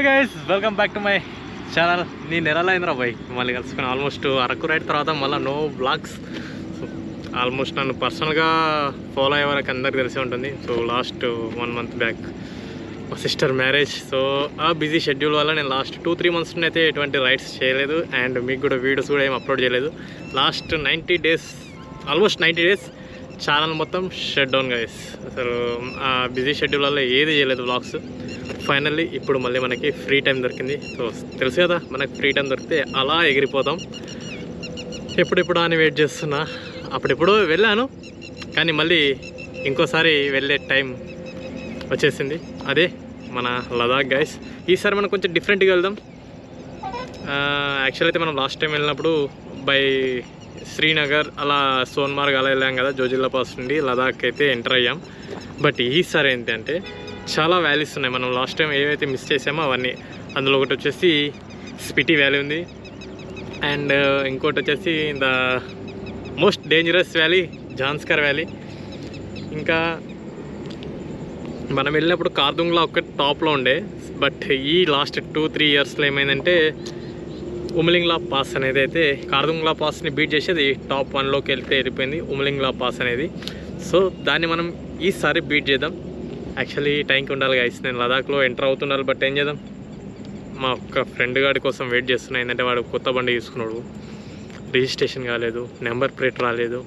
Hey guys, welcome back to my channel. నేను నెలలైందిరా bye మళ్ళీ కలుసుకుని. ఆల్మోస్ట్ అరకు రైడ్ తర్వాత మళ్ళీ నో బ్లాగ్స్. సో ఆల్మోస్ట్ నన్ను పర్సనల్గా ఫాలో అయ్యే వరకు అందరికి తెలిసే ఉంటుంది. సో లాస్ట్ 1 month బ్యాక్ మా సిస్టర్ మ్యారేజ్. సో ఆ బిజీ షెడ్యూల్ వల్ల నేను లాస్ట్ 2-3 months అయితే ఎటువంటి రైడ్స్ చేయలేదు. అండ్ మీకు కూడా వీడియోస్ కూడా ఏం అప్లోడ్ చేయలేదు. Last 90 days, almost 90 days channel మొత్తం షట్ డౌన్ గైస్. అసలు ఆ బిజీ షెడ్యూల్ వల్ల ఏది చేయలేదు వ్లాగ్స్. ఫైనల్లీ ఇప్పుడు మళ్ళీ మనకి ఫ్రీ టైం దొరికింది. సో తెలుసు కదా, మనకు ఫ్రీ టైం దొరికితే అలా ఎగిరిపోతాం. ఎప్పుడెప్పుడు అని వెయిట్ చేస్తున్నా. అప్పుడెప్పుడు వెళ్ళాను, కానీ మళ్ళీ ఇంకోసారి వెళ్ళే టైం వచ్చేసింది. అదే మన లదాఖ్ గైస్. ఈసారి మనం కొంచెం డిఫరెంట్గా వెళ్దాం. యాక్చువల్ అయితే మనం లాస్ట్ టైం వెళ్ళినప్పుడు బై శ్రీనగర్ అలా సోన్మార్గ్ అలా వెళ్ళాం కదా, జోజిల్లా పాస్ నుండి లదాఖ్ అయితే ఎంటర్ అయ్యాం. బట్ ఈసారి ఏంటంటే చాలా వ్యాలీస్ ఉన్నాయి. మనం లాస్ట్ టైం ఏవైతే మిస్ చేసామో అవన్నీ. అందులో ఒకటి వచ్చేసి స్పిటి వ్యాలీ ఉంది, అండ్ ఇంకోటి వచ్చేసి the most dangerous valley Zanskar valley. ఇంకా మనం వెళ్ళినప్పుడు కార్దుంగ్లా ఒక్కటి టాప్లో ఉండే. బట్ ఈ లాస్ట్ 2-3 yearsలో ఏమైందంటే ఉమ్లింగ్లా పాస్ అనేది అయితే కార్దుంగ్లా పాస్ని బీట్ చేసి అది టాప్ 1లోకి వెళ్తే వెళ్ళిపోయింది ఉమ్లింగ్లా పాస్ అనేది. సో దాన్ని మనం ఈసారి బీట్ చేద్దాం. యాక్చువల్లీ టైంకి ఉండాలి గైస్. నేను లదాఖ్లో ఎంటర్ అవుతుండాలి, బట్ ఏం చేద్దాం, మా ఒక్క ఫ్రెండ్ గాడి కోసం వెయిట్ చేస్తున్నా. ఏంటంటే వాడు కొత్త బండి తీసుకున్నాడు, రిజిస్ట్రేషన్ కాలేదు, నెంబర్ ప్లేట్ రాలేదు.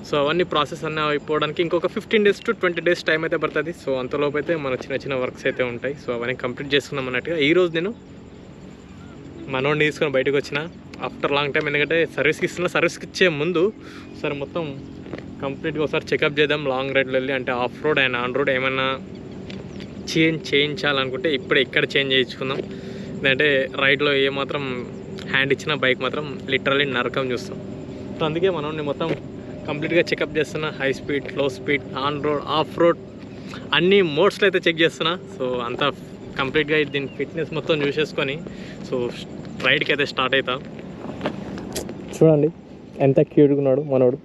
సో అవన్నీ ప్రాసెస్ అన్నీ అయిపోవడానికి ఇంకొక 15 days to 20 days టైం అయితే పడుతుంది. సో అంతలోపు అయితే మన చిన్న చిన్న వర్క్స్ అయితే ఉంటాయి. సో అవన్నీ కంప్లీట్ చేసుకున్నాం అన్నట్టుగా. ఈరోజు నేను మనోడిని తీసుకొని బయటకు వచ్చిన ఆఫ్టర్ లాంగ్ టైం. ఎందుకంటే సర్వీస్కి ఇస్తున్నా. సర్వీస్కి ఇచ్చే ముందు సరే మొత్తం కంప్లీట్గా ఒకసారి చెకప్ చేద్దాం. లాంగ్ రైడ్లో వెళ్ళి అంటే of road and on road ఏమైనా చేయించాలనుకుంటే ఇప్పుడే ఇక్కడ చేంజ్ చేయించుకుందాం. ఎందుకంటే రైడ్లో ఏమాత్రం హ్యాండ్ ఇచ్చినా బైక్ మాత్రం లిటరల్లీ నరకం చూస్తాం. సో అందుకే మనోడిని మొత్తం కంప్లీట్గా చెకప్ చేస్తున్నా. హై స్పీడ్, లో speed, on road, of road అన్ని మోడ్స్లో అయితే చెక్ చేస్తున్నా. సో అంతా కంప్లీట్గా దీని ఫిట్నెస్ మొత్తం చూసేసుకొని సో రైడ్కి అయితే స్టార్ట్ అవుతా. చూడండి ఎంత క్యూట్గా ఉన్నాడు మనోడు.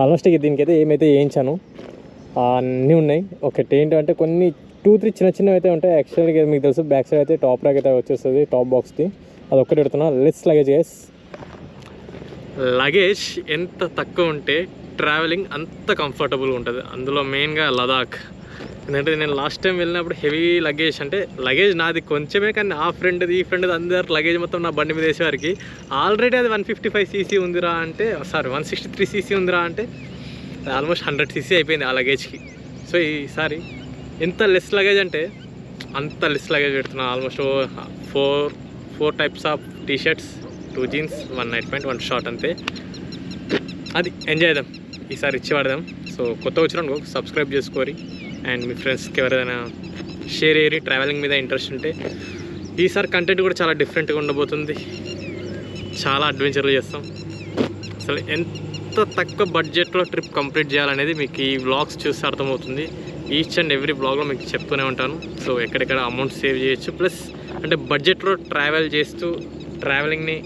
ఆల్మోస్ట్ ఇక దీనికైతే ఏమైతే వేయించాను అన్నీ ఉన్నాయి. ఒకటి ఏంటంటే కొన్ని 2-3 చిన్నవి అయితే ఉంటాయి. యాక్చువల్గా మీకు తెలుసు బ్యాక్ సైడ్ అయితే టాప్ ర్యాక్ అయితే వచ్చేస్తుంది, టాప్ బాక్స్ది. అది ఒక్కటి పెడుతున్నా. Less luggage guys. లగేజ్ ఎంత తక్కువ ఉంటే ట్రావెలింగ్ అంత కంఫర్టబుల్గా ఉంటుంది. అందులో మెయిన్గా లదాఖ్. ఎందుకంటే నేను లాస్ట్ టైం వెళ్ళినప్పుడు హెవీ లగేజ్, అంటే లగేజ్ నాది కొంచెమే, కానీ ఆ ఫ్రెండ్ది ఈ ఫ్రెండ్ది అందరు లగేజ్ మొత్తం నా బండి మీద వేసేవారికి ఆల్రెడీ అది 155cc ఉందిరా అంటే, సారీ 163cc ఉందిరా అంటే ఆల్మోస్ట్ 100cc అయిపోయింది ఆ లగేజ్కి. సో ఈసారి ఎంత లెస్ లగేజ్ అంటే అంత లెస్ లగేజ్ పెడుతున్నాను. Almost 4 types of t shirts, 2 jeans, 1 night pant, 1 short అంతే. అది ఎంజాయ్ చేద్దాం, ఈసారి ఇచ్చి వాడదాం. సో కొత్త వచ్చిన సబ్స్క్రైబ్ చేసుకోరి అండ్ మీ ఫ్రెండ్స్కి ఎవరైనా షేర్ చేయరి. ట్రావెలింగ్ మీద ఇంట్రెస్ట్ ఉంటే ఈసారి కంటెంట్ కూడా చాలా డిఫరెంట్గా ఉండబోతుంది. చాలా అడ్వెంచర్లు చేస్తాం. అసలు ఎంత తక్కువ బడ్జెట్లో ట్రిప్ కంప్లీట్ చేయాలనేది మీకు ఈ వ్లాగ్స్ చూస్తే అర్థమవుతుంది. ఈచ్ అండ్ ఎవ్రీ బ్లాగ్లో మీకు చెప్తూనే ఉంటాను. సో ఎక్కడెక్కడ అమౌంట్ సేవ్ చేయొచ్చు, ప్లస్ అంటే బడ్జెట్లో ట్రావెల్ చేస్తూ ట్రావెలింగ్ని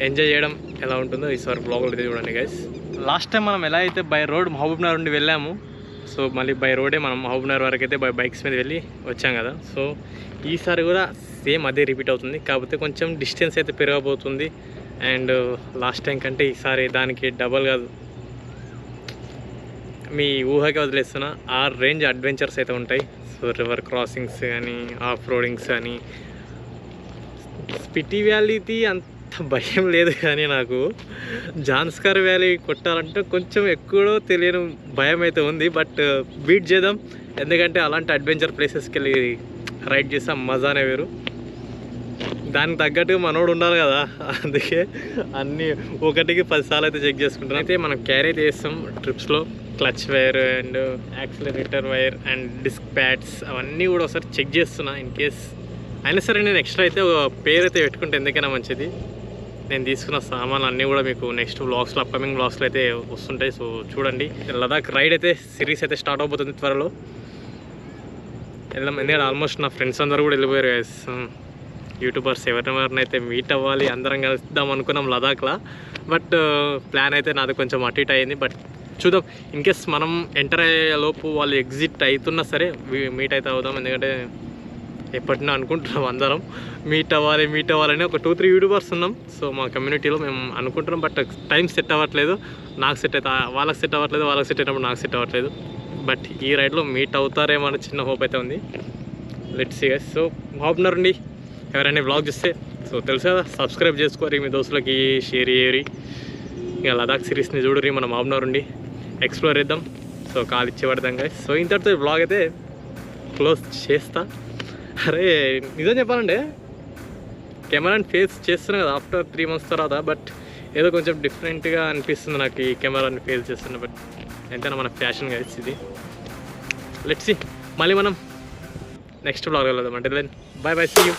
ఎంజాయ్ చేయడం ఎలా ఉంటుందో ఈసారి బ్లాగ్లో అయితే చూడండి గైస్. లాస్ట్ టైం మనం ఎలా అయితే బై రోడ్ మహబూబ్నగర్ నుండి వెళ్ళాము, సో మళ్ళీ బై రోడే మనం మహబూబ్నగర్ వరకు అయితే బైక్స్ మీద వెళ్ళి వచ్చాం కదా. సో ఈసారి కూడా సేమ్ అదే రిపీట్ అవుతుంది, కాకపోతే కొంచెం డిస్టెన్స్ అయితే పెరగబోతుంది. అండ్ లాస్ట్ టైం కంటే ఈసారి దానికి డబల్ కాదు, మీ ఊహకి వదిలేస్తున్నా ఆ రేంజ్ అడ్వెంచర్స్ అయితే ఉంటాయి. సో రివర్ క్రాసింగ్స్ కానీ, ఆఫ్ రోడింగ్స్ కానీ. స్పిటి వ్యాలీది అంత భయం లేదు, కానీ నాకు జాన్స్కర్ వ్యాలీ కొట్టాలంటే కొంచెం ఎక్కువ తెలియని భయం అయితే ఉంది. బట్ బీట్ చేద్దాం, ఎందుకంటే అలాంటి అడ్వెంచర్ ప్లేసెస్కి వెళ్ళి రైడ్ చేస్తాం, మజానే వేరు. దానికి తగ్గట్టుగా మనోడు ఉండాలి కదా, అందుకే అన్నీ 1కి 10 సార్లు అయితే చెక్ చేసుకుంటాం. అయితే మనం క్యారీ అయితే చేస్తాం ట్రిప్స్లో. Clutch wire and accelerator wire and disc pads అవన్నీ కూడా ఒకసారి చెక్ చేస్తున్నా ఇన్ కేస్. అయినా సరే నేను ఎక్స్ట్రా అయితే ఒక పేరు అయితే పెట్టుకుంటే ఎందుకైనా మంచిది. నేను తీసుకున్న సామాన్లు అన్నీ కూడా మీకు నెక్స్ట్ వ్లాగ్స్లో, అప్కమింగ్ వ్లాగ్స్లో అయితే వస్తుంటాయి. సో చూడండి. లదాఖ్ రైడ్ అయితే సిరీస్ అయితే స్టార్ట్ అవబోతుంది త్వరలో. వెళ్దాం, ఎందుకంటే ఆల్మోస్ట్ నా ఫ్రెండ్స్ అందరూ కూడా వెళ్ళిపోయారు గైస్. యూట్యూబర్స్ ఎవరినైతే మీట్ అవ్వాలి, అందరం కలుద్దాం అనుకున్నాం లదాఖ్లో. బట్ ప్లాన్ అయితే నాది కొంచెం అటు ఇటు అయింది. బట్ చూద్దాం, ఇన్కేస్ మనం ఎంటర్ అయ్యే లోపు వాళ్ళు ఎగ్జిట్ అవుతున్నా సరే మీట్ అయితే అవుదాం. ఎందుకంటే ఎప్పటినో అనుకుంటున్నాం అందరం మీట్ అవ్వాలని ఒక 2-3 యూట్యూబర్స్ ఉన్నాం. సో మా కమ్యూనిటీలో మేము అనుకుంటున్నాం, బట్ టైం సెట్ అవ్వట్లేదు. నాకు సెట్ అవుతా, వాళ్ళకి సెట్ అవ్వట్లేదు, వాళ్ళకి సెట్ అయినప్పుడు నాకు సెట్ అవ్వట్లేదు. బట్ ఈ రైడ్లో మీట్ అవుతారేమో అని చిన్న హోప్ అయితే ఉంది. Let's see guys. So Mahabubnagar నుండి ఎవరైనా వ్లాగ్ చూస్తే సో తెలుసు కదా, సబ్స్క్రైబ్ చేసుకోరి, మీ దోస్తులకి షేర్ చేయరి. ఇక లదాఖ్ సిరీస్ని చూడరి, మన మహబూబ్నగర్ నుండి ఎక్స్ప్లోర్ చేద్దాం. సో కాల్ ఇచ్చి పడదాం గైస్. సో ఇంతటితో ఈ వ్లాగ్ అయితే క్లోజ్ చేస్తా. అరే నిజం చెప్పాలంటే కెమెరాని ఫేస్ చేస్తున్నా కదా ఆఫ్టర్ 3 months తర్వాత, బట్ ఏదో కొంచెం డిఫరెంట్గా అనిపిస్తుంది నాకు ఈ కెమెరాని ఫేస్ చేస్తున్నా. బట్ ఎంతైనా మన ఫ్యాషన్ గైస్ ఇది. లెట్స్ సీ, మళ్ళీ మనం నెక్స్ట్ వ్లాగ్ వెళ్దాం. అంటే then bye bye, see you.